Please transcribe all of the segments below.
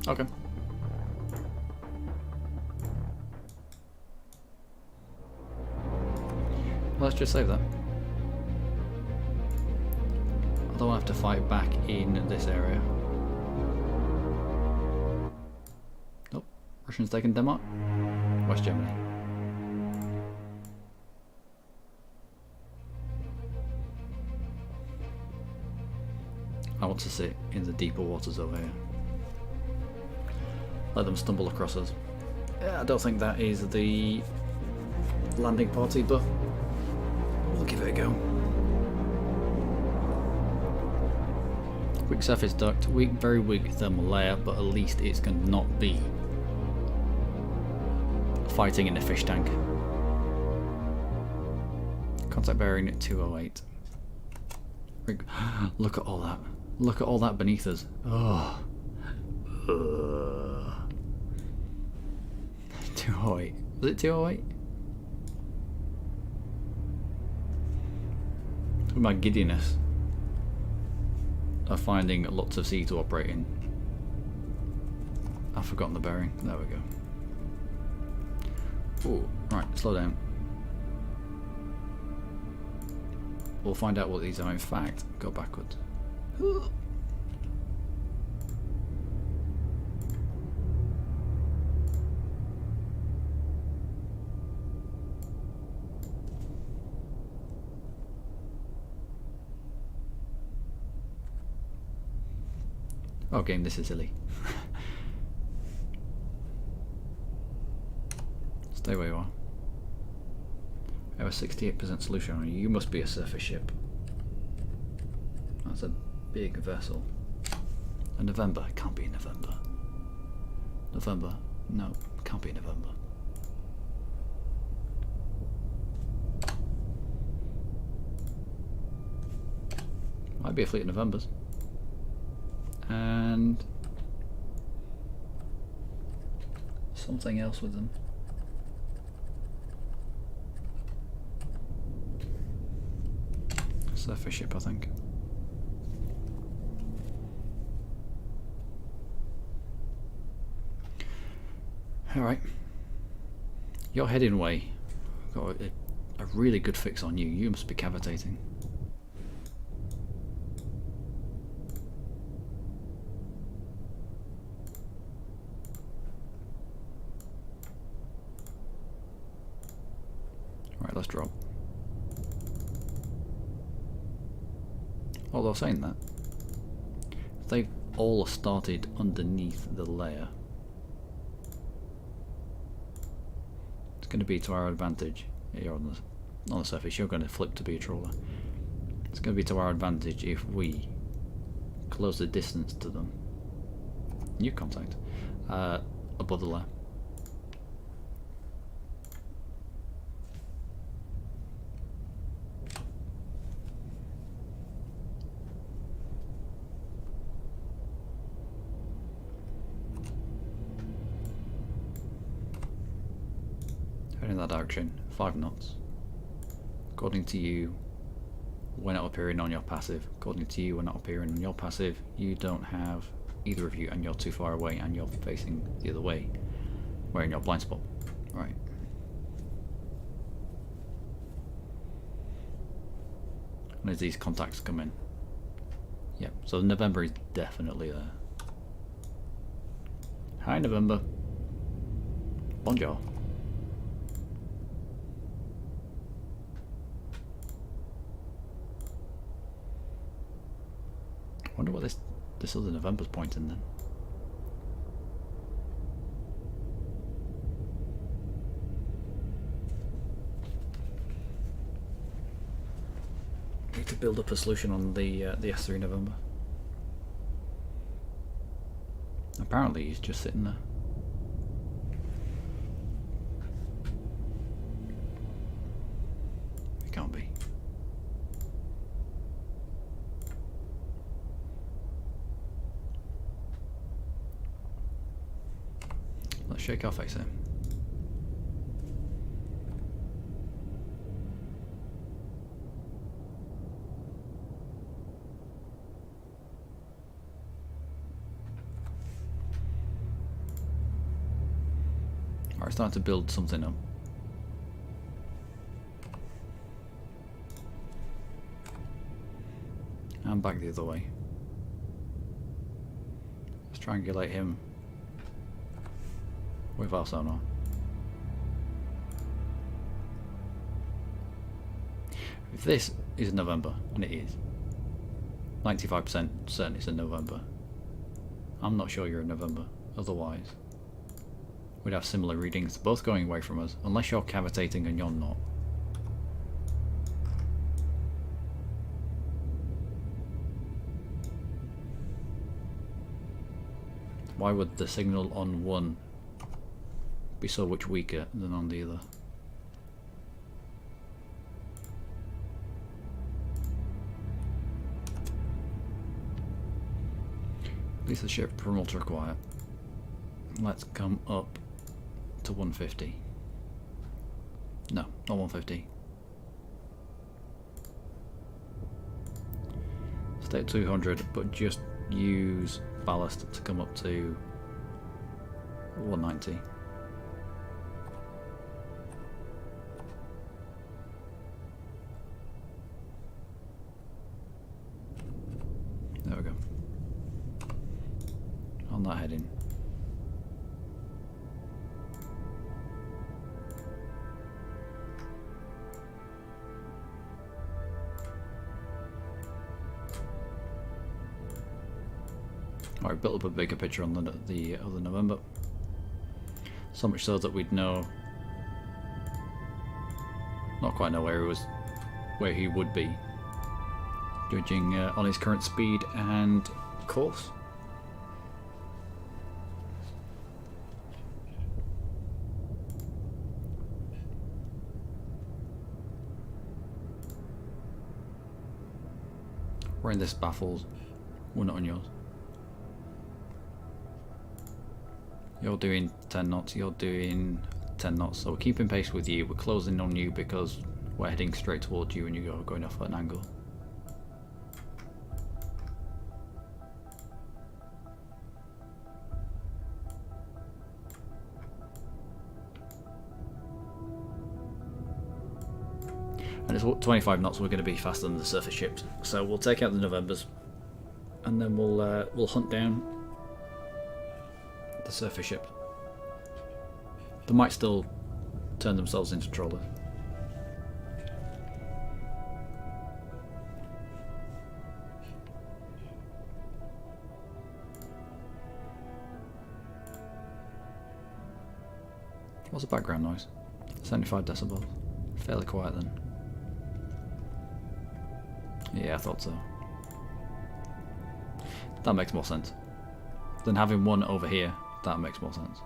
Okay. Let's just save that. I don't have to fight back in this area. Nope. Russians taken Denmark. West Germany. I want to sit in the deeper waters over here. Let them stumble across us. Yeah, I don't think that is the landing party, but we'll give it a go. Weak surface duct, weak, very weak thermal layer, but at least it's going to not be fighting in a fish tank. Contact bearing at 208. Look at all that. Look at all that beneath us. Oh. 208. Was it 208? With my giddiness of finding lots of sea to operate in. I've forgotten the bearing. There we go. Ooh, right, slow down. We'll find out what these are in fact. Go backwards. Oh, game, this is silly. Stay where you are. I have a 68% solution on you. You must be a surface ship. That's a big vessel. A November. It can't be November. November. No, it can't be November. Might be a fleet of Novembers. And something else with them. Surface ship, I think. Alright. You're heading away. Got a really good fix on you. You must be cavitating. Right, let's drop. Although saying that, if they've all started underneath the layer, it's going to be to our advantage. You're on the surface, you're going to flip to be a trawler. It's going to be to our advantage if we close the distance to them. New contact. Above the layer. In that direction, 5 knots. According to you, we're not appearing on your passive. According to you, we're not appearing on your passive. You don't have either of you, and you're too far away, and you're facing the other way. We're in your blind spot. Right. And as these contacts come in. Yep, so November is definitely there. Hi, November. Bonjour. I wonder what this other November's pointing then. Need to build up a solution on the S3 November. Apparently he's just sitting there. It can't be. Let's shake our face in. Alright, starting to build something up. And back the other way. Let's triangulate him with our sonar. If this is November, and it is, 95% certain it's in November. I'm not sure you're in November, otherwise we'd have similar readings, both going away from us, unless you're cavitating and you're not. Why would the signal on one be so much weaker than on the other? At least the ship from ultra quiet. Let's come up to 150. No, not 150. Stay at 200, but just use ballast to come up to 190. There we go. On that heading. Alright, built up a bigger picture on the other November. So much so that we'd know, not quite know where he would be, judging on his current speed and course. We're in this baffles, we're not on yours. You're doing 10 knots, you're doing 10 knots, so we're keeping pace with you, we're closing on you because we're heading straight towards you and you're going off at an angle. And it's 25 knots, we're going to be faster than the surface ships, so we'll take out the Novembers and then we'll hunt down the surface ship. They might still turn themselves into trawlers. What's the background noise? 75 decibels. Fairly quiet then. Yeah, I thought so. That makes more sense than having one over here. That makes more sense.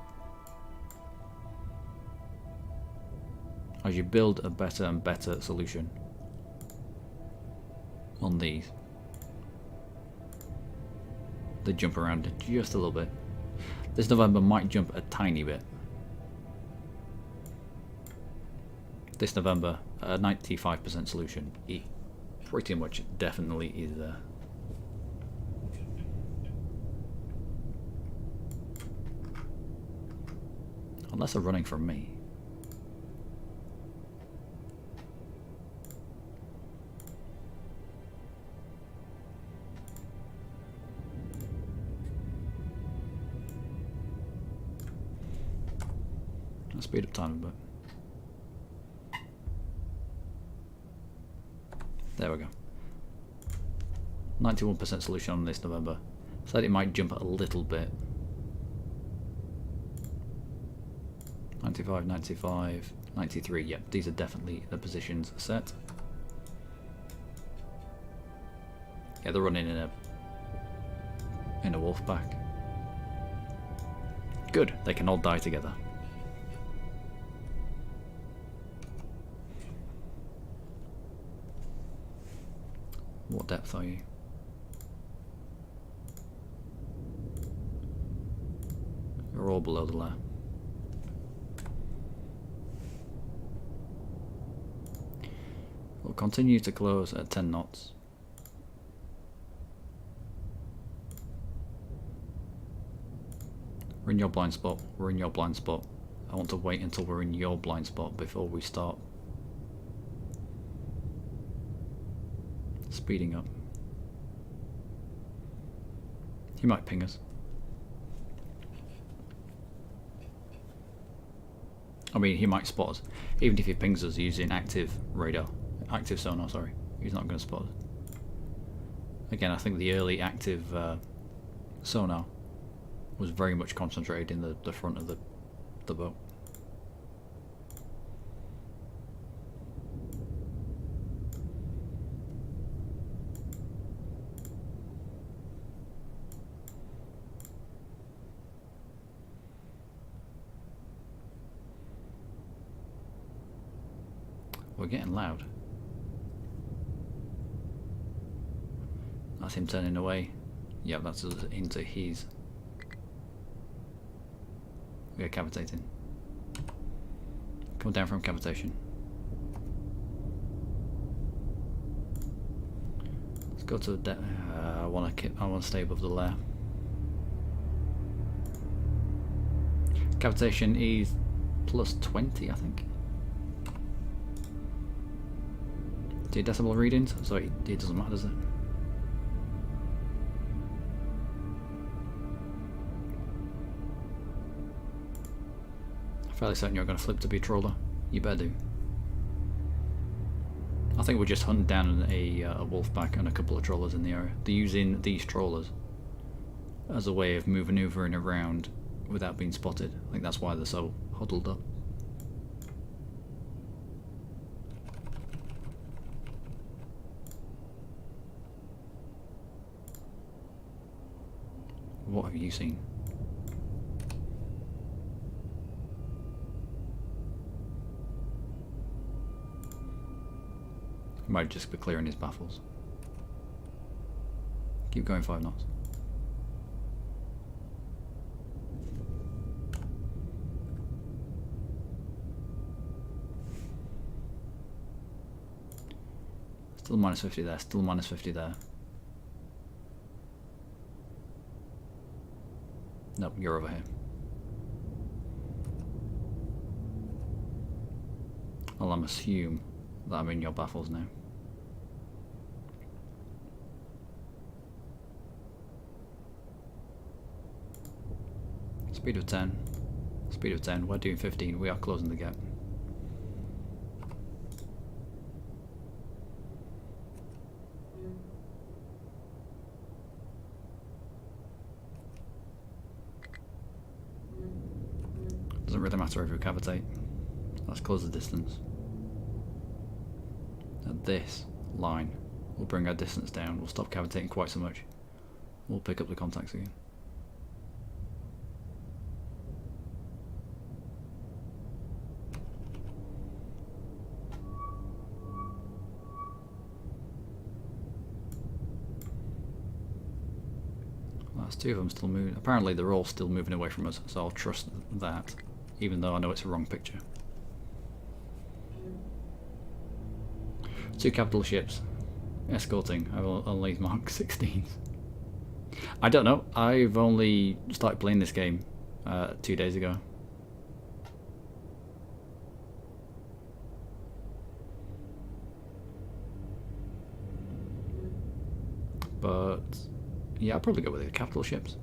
As you build a better and better solution on these, they jump around just a little bit. This November might jump a tiny bit. This November, a 95% solution. It pretty much definitely is there. Unless they're running from me. I'll speed up time a bit. There we go. 91% solution on this November. Said it might jump a little bit. 95, 95, 93. Yep, these are definitely the positions set. Yeah, they're running in a wolf pack. Good, they can all die together. What depth are you? You're all below the layer. We'll continue to close at 10 knots. We're in your blind spot. We're in your blind spot. I want to wait until we're in your blind spot before we start speeding up. He might ping us. I mean, he might spot us. Even if he pings us using active radar. Active sonar, sorry. He's not going to spot us. Again, I think the early active sonar was very much concentrated in the front of the boat. We're getting loud. That's him turning away. Yeah, that's us into his. We're cavitating. Come down from cavitation. Let's go to the I want to stay above the layer. Cavitation is plus 20, I think. 2 decibel readings, so it doesn't matter, does it? I'm fairly certain you're going to flip to be a trawler. You better do. I think we're just hunting down a wolfback and a couple of trawlers in the area. They're using these trawlers as a way of maneuvering around without being spotted. I think that's why they're so huddled up. What have you seen? He might just be clearing his baffles. Keep going 5 knots. Still minus 50 there, still minus 50 there. Nope, you're over here. Well, I'm assume that I'm in your baffles now. Speed of 10. Speed of 10. We're doing 15. We are closing the gap. Doesn't really matter if we cavitate. Let's close the distance. At this line, we'll bring our distance down. We'll stop cavitating quite so much. We'll pick up the contacts again. That's 2 of them still moving. Apparently they're all still moving away from us, so I'll trust that, even though I know it's a wrong picture. 2 capital ships escorting. I've only marked 16s. I don't know. I've only started playing this game 2 days ago. But yeah, I'll probably go with the capital ships.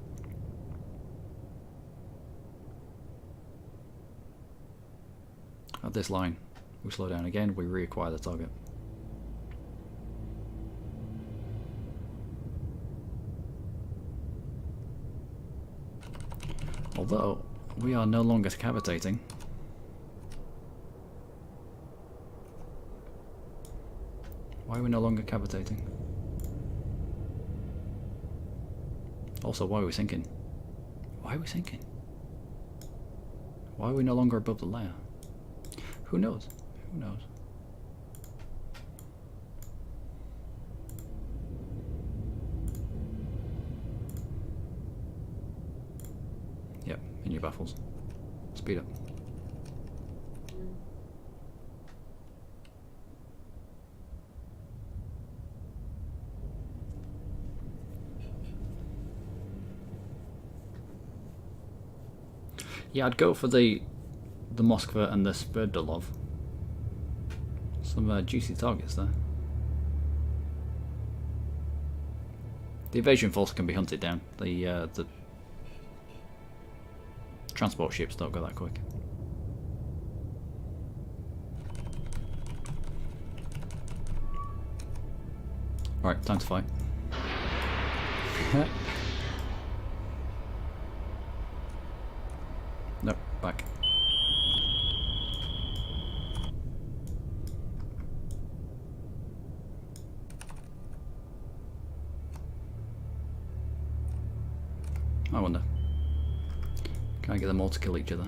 At this line, we slow down again, we reacquire the target. Although, we are no longer cavitating. Why are we no longer cavitating? Also, why are we sinking? Why are we sinking? Why are we no longer above the layer? Who knows? Who knows? Yep, in your baffles. Speed up. Yeah, I'd go for the the Moskva and the Sverdlov. Some juicy targets there. The evasion force can be hunted down. The transport ships don't go that quick. Alright, time to fight. Nope, back. I wonder. Can I get them all to kill each other?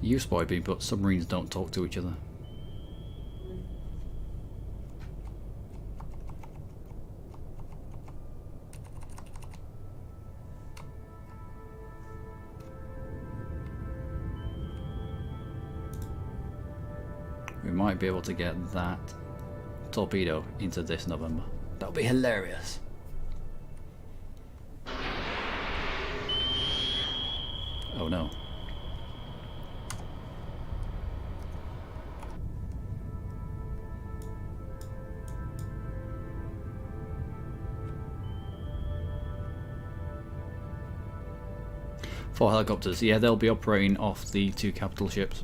Used by me, but submarines don't talk to each other. We might be able to get that torpedo into this November. That would be hilarious. Oh no. Four helicopters. Yeah, they'll be operating off the two capital ships.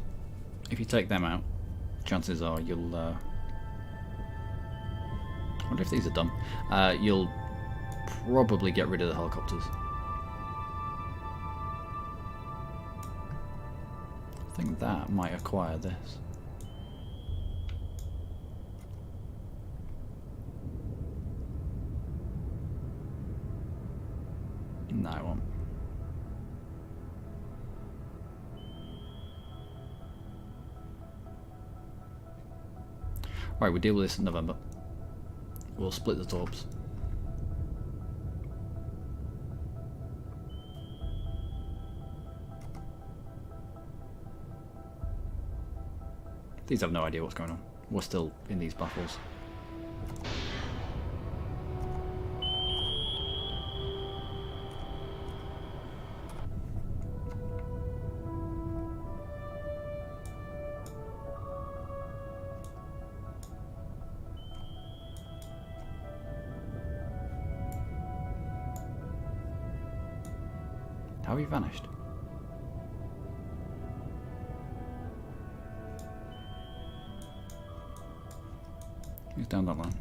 If you take them out, chances are you'll... I wonder if these are done. You'll probably get rid of the helicopters. I think that might acquire this. No, it won't. Right, we'll deal with this in November. We'll split the Torbs. These have no idea what's going on. We're still in these battles. How have you vanished? He's down that line.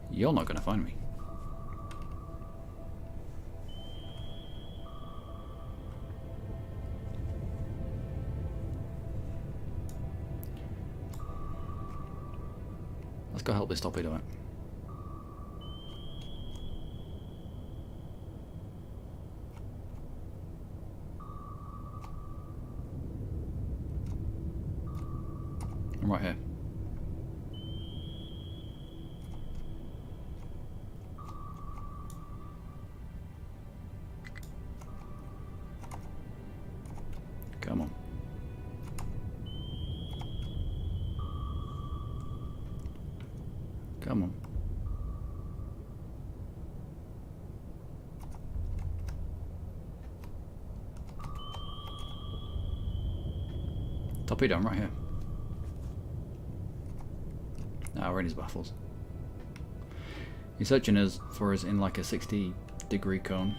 You're not going to find me. Let's go help this torpedo out. I'm right here. Come on. Come on. Torpedo, I'm right here. Ah, we're in his baffles. He's searching us for us in like a 60-degree cone.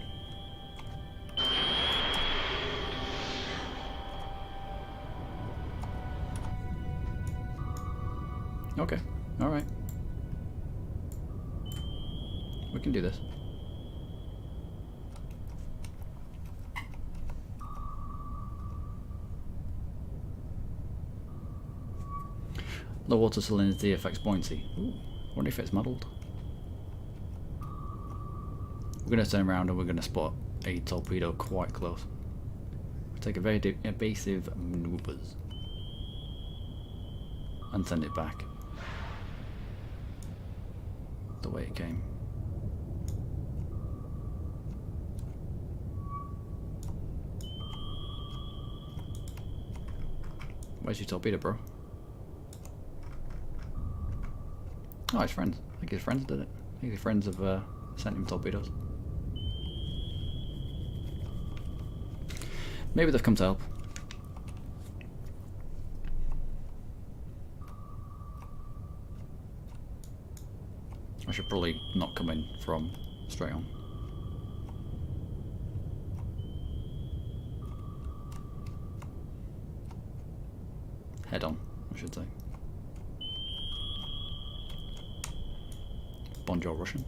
Okay, alright. We can do this. Low water salinity affects buoyancy. Ooh, I wonder if it's muddled. We're going to turn around and we're going to spot a torpedo quite close. Take a very evasive maneuvers and send it back the way it came. Where's your torpedo, bro? Oh, his friends. I think his friends did it. I think his friends have sent him torpedoes. Maybe they've come to help. I should probably not come in from straight on. Head on, I should say. Bonjour, Russian.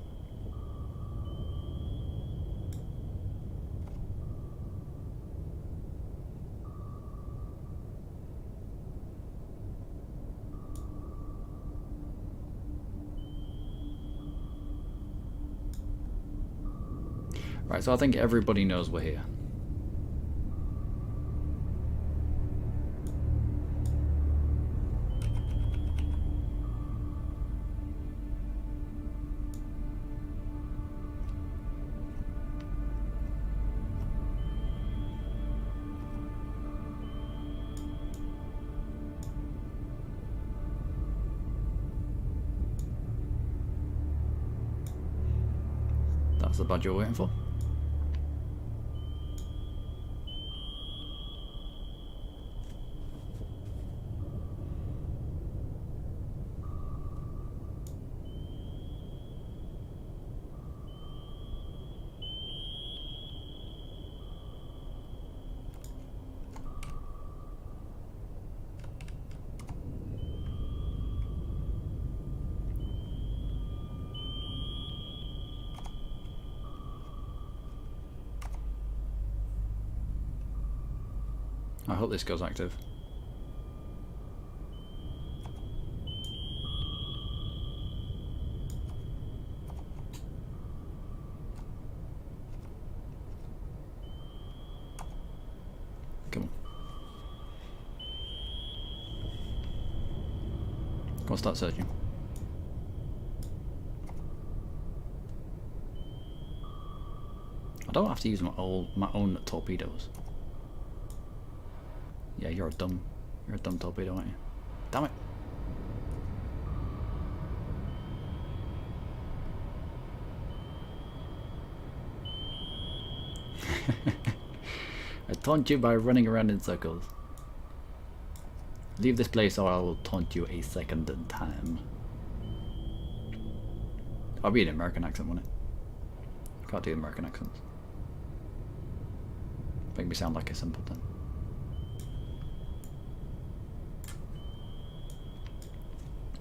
Right, so I think everybody knows we're here. That's the badge you're waiting for. I hope this goes active. Come on. Go on, start searching. I don't have to use my own torpedoes. Yeah, you're a dumb torpedo, aren't you? Damn it! I taunt you by running around in circles. Leave this place or I will taunt you a second time. I'll be an American accent, won't it? Can't do American accents. Make me sound like a simpleton.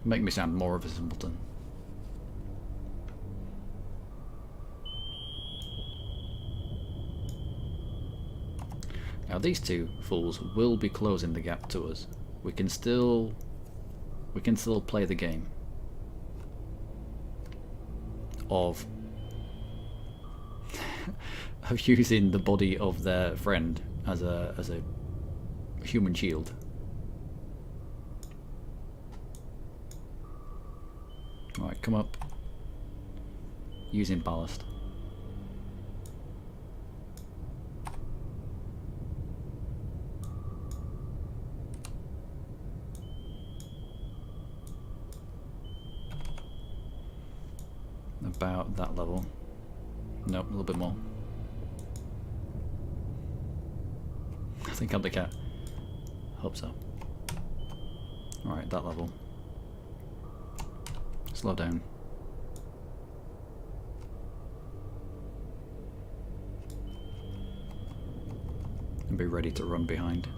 Make me sound more of a simpleton. Now these two fools will be closing the gap to us. We can still play the game of using the body of their friend as a human shield. Alright, come up. Using ballast. About that level. Nope, a little bit more. I think I'm the cat. Hope so. Alright, that level. Slow down. And be ready to run behind.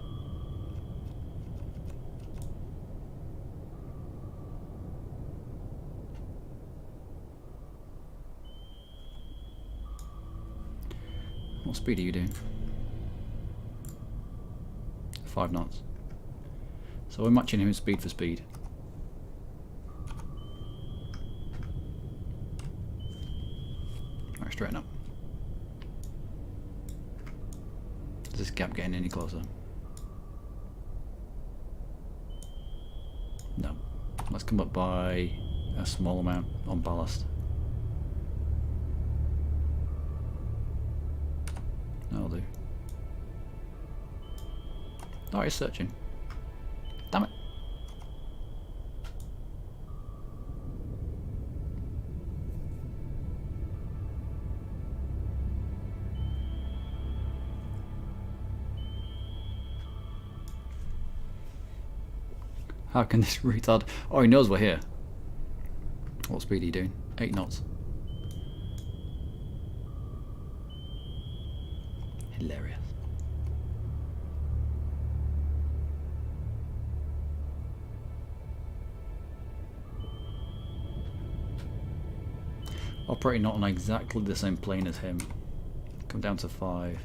What speed are you doing? 5 knots. So we're matching him speed for speed. Alright, straighten up. this gap getting any closer? No. Let's come up by a small amount on ballast. That'll do. Oh, he's searching. Damn it. How can this retard... Oh, he knows we're here. What speed are you doing? 8 knots. Hilarious. Operating not on exactly the same plane as him. Come down to 5.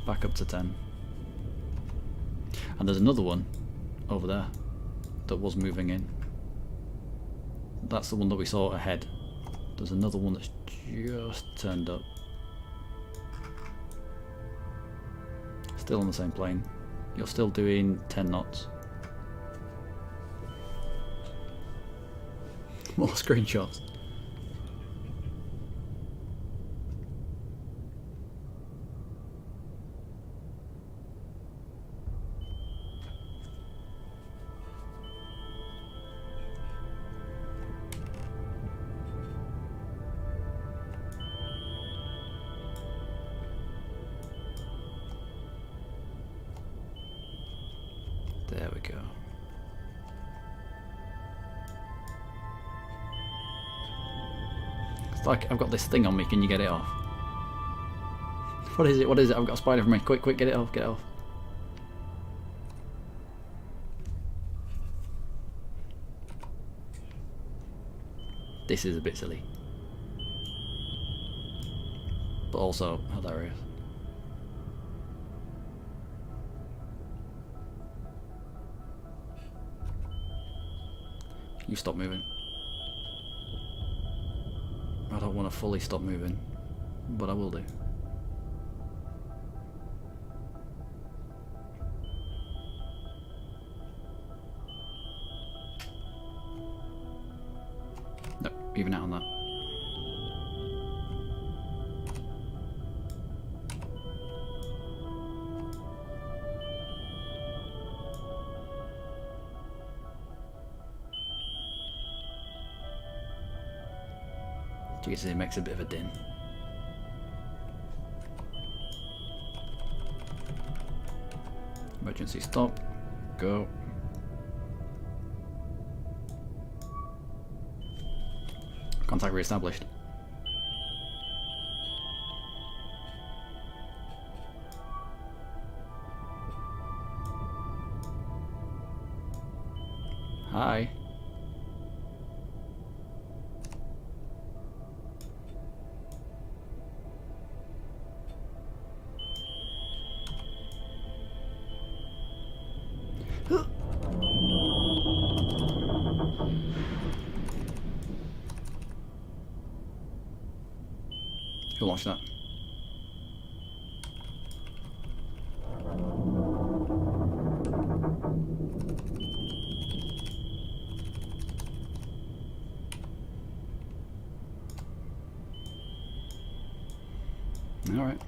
Back up to 10. And there's another one over there that was moving in. That's the one that we saw ahead. There's another one that's just turned up. Still on the same plane. You're still doing 10 knots. More screenshots. There we go. It's like I've got this thing on me, can you get it off? What is it? What is it? I've got a spider for me. Quick, quick, get it off, get it off. This is a bit silly. But also hilarious. You stop moving. I don't want to fully stop moving, but I will do. No, even out on that. You can see it makes a bit of a din. Emergency stop. Go. Contact re-established. Hi. Who launched that? All right.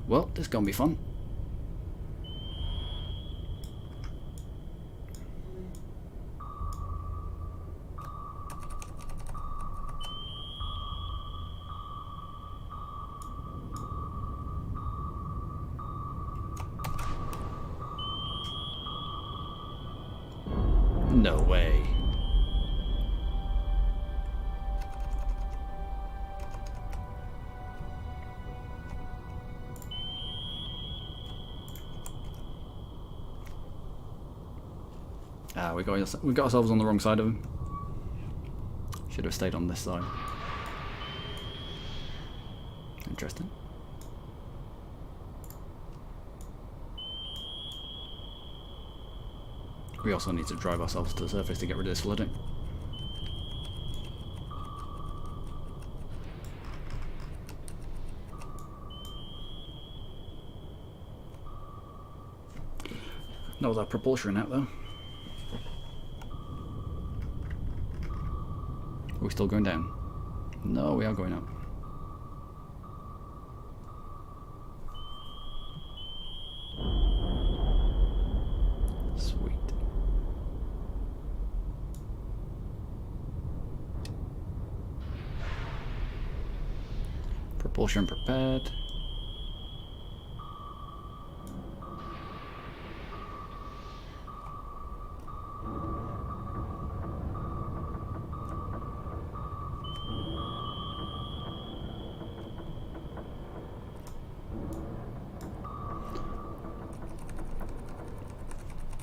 Well, this is gonna be fun. No way. Ah, we got ourselves on the wrong side of him. Should have stayed on this side. Interesting. We also need to drive ourselves to the surface to get rid of this flooding. That was our propulsion out though. Are we still going down? No, we are going up. Sweet. Propulsion prepared.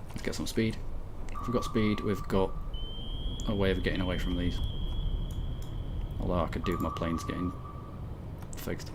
Let's get some speed. If we've got speed, we've got a way of getting away from these. Although I could do with my planes getting fixed.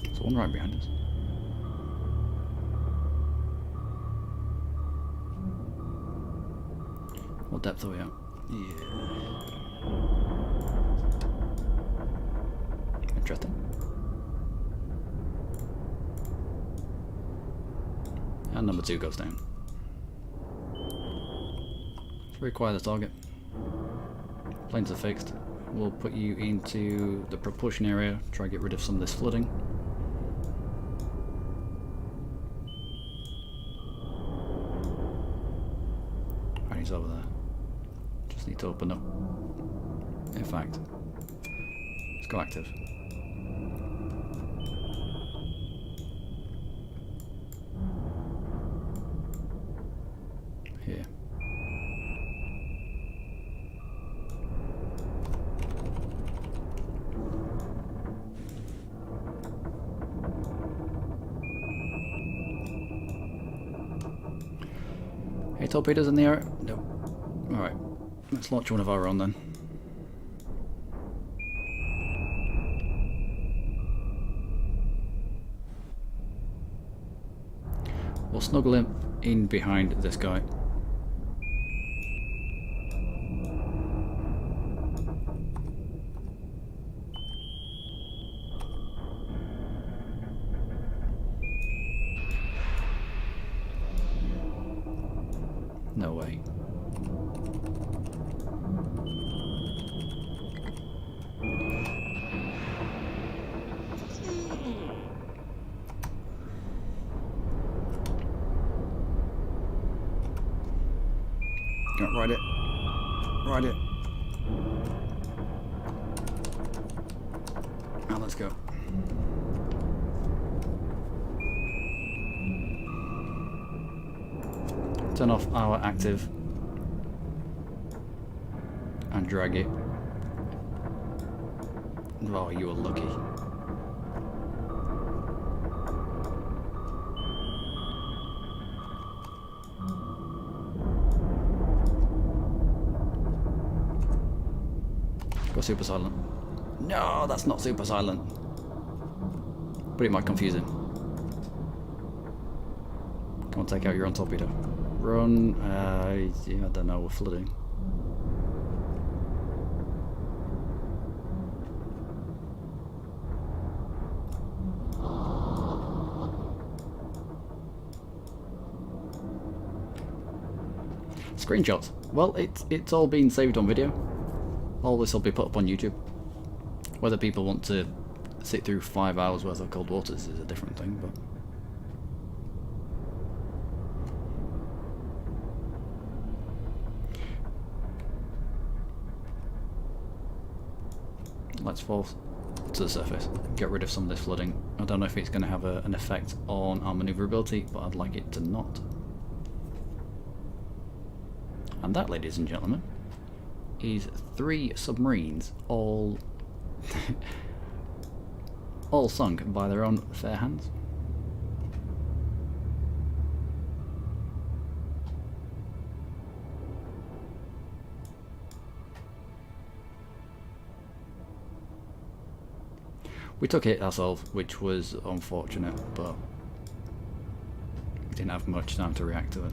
There's one right behind us. What depth are we at? Yeah. Interesting. And number 2 goes down. Let's reacquire the target. Planes are fixed. We'll put you into the propulsion area, try to get rid of some of this flooding. And he's over there. Just need to open up. In fact, let's go active. Here. Any torpedoes in the area? No. Alright, let's launch one of our own then. We'll snuggle him in behind this guy. No way. Ride it. Ride it. Now let's go. Turn off our active and drag it. Oh, you were lucky. Go super silent. No, that's not super silent. But it might confuse him. Come on, take out your own torpedo. Run. Yeah, I don't know, we're flooding. Screenshots. Well, it's all been saved on video. All this will be put up on YouTube. Whether people want to sit through 5 hours worth of cold waters is a different thing, but... Let's force to the surface. Get rid of some of this flooding. I don't know if it's going to have an effect on our manoeuvrability, but I'd like it to not. And that, ladies and gentlemen, is 3 submarines, all all sunk by their own fair hands. We took it ourselves, which was unfortunate, but we didn't have much time to react to it.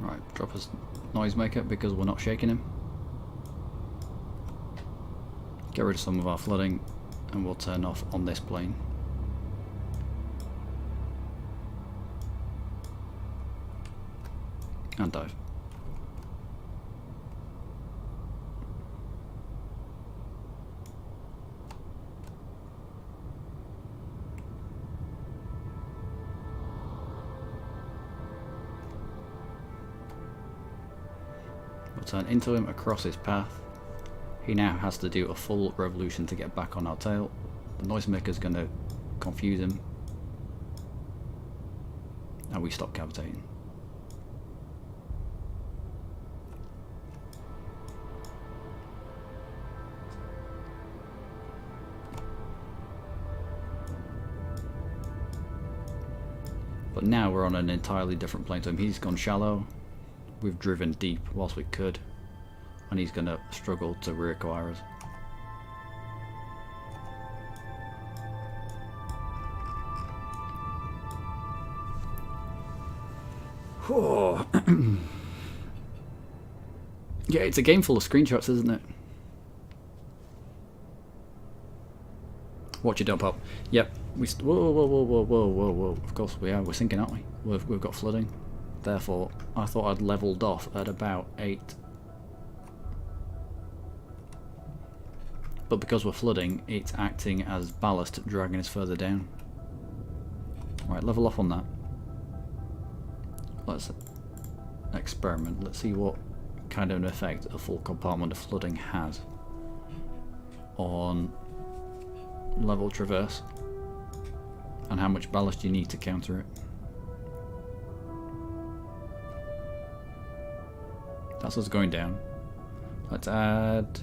Right, drop us noisemaker because we're not shaking him. Get rid of some of our flooding and we'll turn off on this plane. And dive. We'll turn into him across his path. He now has to do a full revolution to get back on our tail. The noisemaker's going to confuse him. And we stop cavitating. But now we're on an entirely different plane to him. He's gone shallow. We've driven deep whilst we could, and he's going to struggle to reacquire us. Oh. Yeah, it's a game full of screenshots, isn't it? Watch it, don't pop. Yep. Whoa. Of course we are. We're sinking, aren't we? We've got flooding. Therefore, I thought I'd levelled off at about 8. But because we're flooding, it's acting as ballast, dragging us further down. Right, level off on that. Let's experiment. Let's see what kind of an effect a full compartment of flooding has on level traverse and how much ballast you need to counter it. That's us going down. Let's add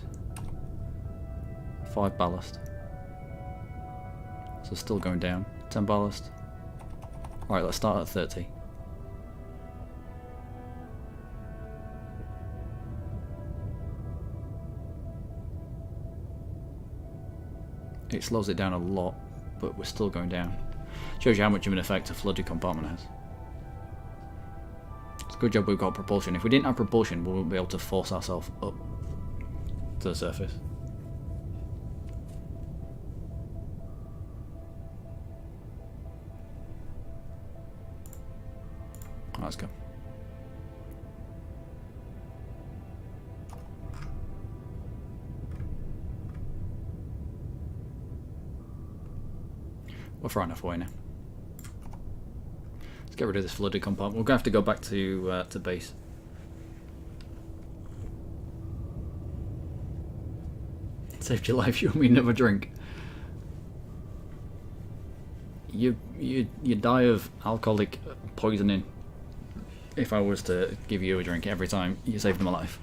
5 ballast. So still going down. 10 ballast. Alright, let's start at 30. It slows it down a lot, but we're still going down. Shows you how much of an effect a flooded compartment has. Good job we've got propulsion. If we didn't have propulsion, we wouldn't be able to force ourselves up to the surface. Let's go. We're far enough away now. Get rid of this flooded compartment. We're going to have to go back to base. Saved your life, you and me never drink. You die of alcoholic poisoning if I was to give you a drink every time you saved my life.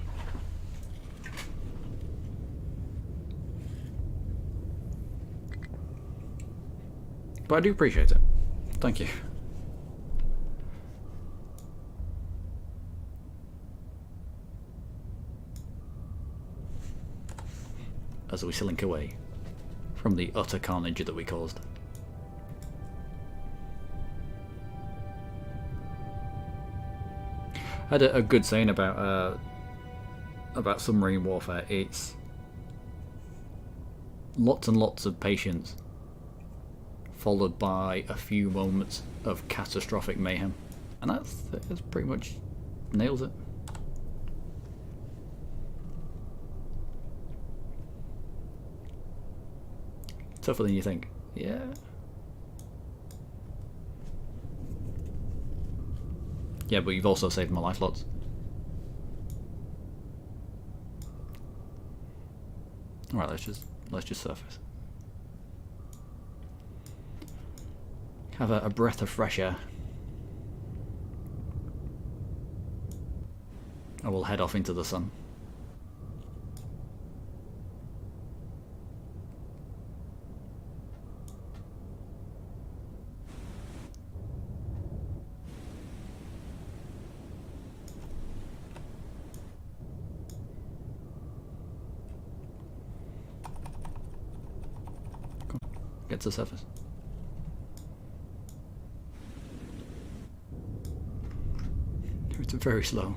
But I do appreciate it. Thank you. As we slink away from the utter carnage that we caused. I had a good saying about submarine warfare. It's lots and lots of patience followed by a few moments of catastrophic mayhem. And that's pretty much nails it. Tougher than you think. Yeah. Yeah, but you've also saved my life lots. Alright, let's just surface. Have a breath of fresh air. I will head off into the sun. Get to the surface. It's very slow.